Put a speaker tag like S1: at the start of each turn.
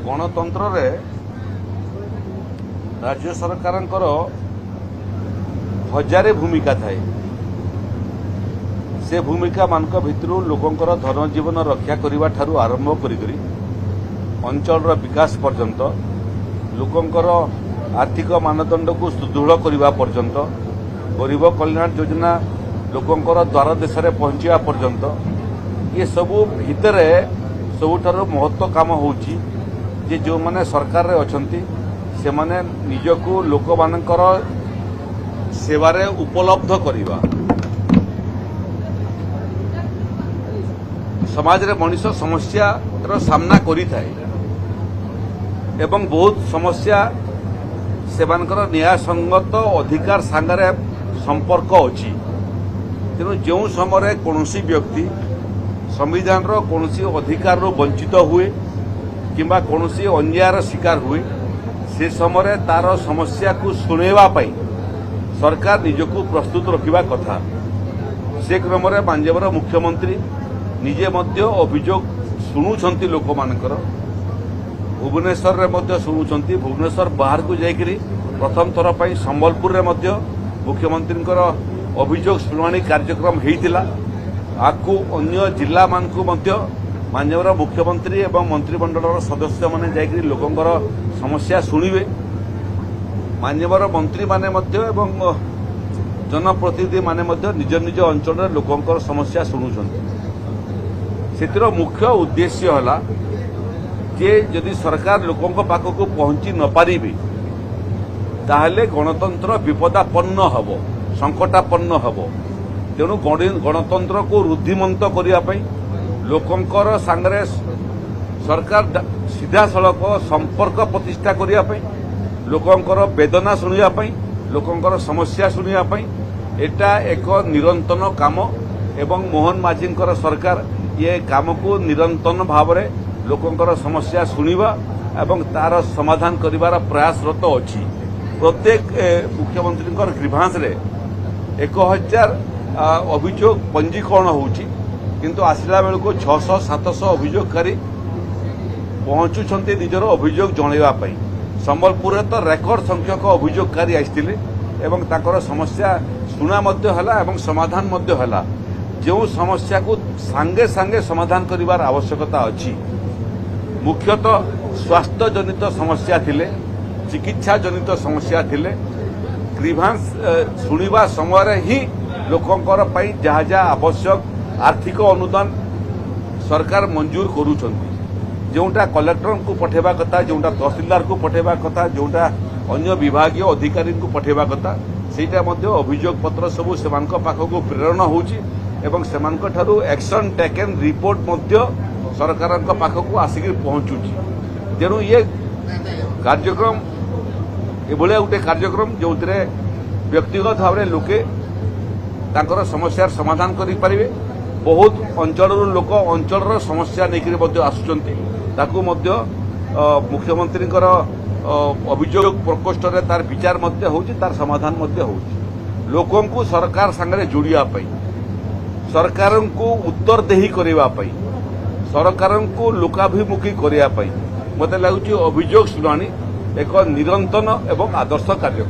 S1: गणतंत्र रे राज्य सरकारंकर हजारे भूमिका थाए। से भूमिका मानक भितरु लोकंकर धन जीवन रक्षा करने ठारू आरंभ करी अंचल विकास पर्यंत लोकंकर आर्थिक मानदंड को सुदृढ़ करने पर्यंत गरीब कल्याण योजना लोकंकर द्वार देश में पहुंचा पर्यंत ये सबू भितर सबुठार महत्व काम होची जे जो माने सरकार रे अछंती से माने निजको लोक मानकर सेवारे उपलब्ध करिबा। समाज रे मनुष्य समस्या रो सामना करि थाए एवं बहुत समस्या सेमानकर न्याय संगत अधिकार सांगरे संपर्क अछि। तेणु जो समय कौनसी व्यक्ति संविधान रो कौनसी अधिकार रो वंचित हुए किंबा कौनसी अन्यायर शिकार हुए से समय तार समस्या को सुनेवा पाई सरकार निजको प्रस्तुत रखिबा कथा। से क्रम रे पंजाबर मुख्यमंत्री निजे मध्य अभियोग शुणुछंती लोक मानकर भुवनेश्वर रे मध्य शुणुछंती। भुवनेश्वर बाहर को जाइकरी प्रथम थर पई संबलपुर रे मध्य मुख्यमंत्री अभियोग शुणाणी कार्यक्रम हेइतिला। आकु अन्य जिला मानकु मध्य माननीय मुख्यमंत्री एवं मंत्रिमंडल सदस्य माने जाइकरी लोकंकर समस्या शुणिबे। माननीय मंत्री माने मध्य एवं जनप्रतिनिधि माने मध्य निज निज अंचल लोकंकर समस्या शुणुछंती। सेतिर मुख्य उद्देश्य हला जे जदि सरकार लोकंक पाखक पहुंची न पारिबे ताहले गणतंत्र विपदापन्न हबो, संकटापन्न हबो। तेणु गणतंत्र को रुद्धिमंत करने लोकंकर सांगरे सरकार सीधा सड़क संपर्क प्रतिष्ठा करने लोकंकर वेदना शुणापी लोकंकर समस्या शुणापी एटा एक निरंतर काम एवं मोहन माझींकर सरकार ये काम को निरंतर भाव में लोकंकर समस्या शुणा एवं तार समाधान करिवार प्रयासरत अच्छी। प्रत्येक मुख्यमंत्री ग्रीभांस रे 1000 अभियोग पंजीकरण होची किंतु आसला बेलू 600-700 अभियोगकारी पहुंचुंट निजर अभियोग जनइबा पई। संबलपुर तो रेकर्ड संख्यक अभियोगकारी आइथिले एवं ताकर समस्या शुणा मध्य हला एवं समाधान मध्य हला। जो समस्या को सांगे सांगे समाधान करिवार आवश्यकता अछि मुख्यतः स्वास्थ्य जनित समस्या थिले, चिकित्सा जनित समस्या थिले। ग्रीभांस शुणिबा समय ही लोकंकर पई जहाँ जहाँ आवश्यक आर्थिक अनुदान सरकार मंजूर करूछंती। जोटा कलेक्टर को पठेबा कथा, जोटा तहसीलदार को पठेबा कथा, जोटा अन्य विभागीय अधिकारी को पठेबा कथा सेटा मध्य अभियोग पत्र सबू सेमानक पाखक प्रेरण होची एवं सेमानक ठारू एक्शन टेकन रिपोर्ट मध्य सरकारक पाखक आसिक पहुंचुची। तेणु ये कार्यक्रम एभलिया गोटे कार्यक्रम जो व्यक्तिगत भाव में लोके तांकर समस्यार समाधान करि पारिबे। बहुत अंचल लोक अंचल समस्या लेकिन आसुचंती ताकू मध्य मुख्यमंत्री अभियोग प्रकोष्ठ रे तार विचार मध्य होची, तार समाधान मध्य होची। लोकों को सरकार संगे जोड़िया पई, सरकार को उत्तर देही करिवा पई, सरकार को लोकाभिमुखी करिया पई मते लागुची अभियोग शुणाणी एक निरंतर एवं आदर्श कार्यक्रम।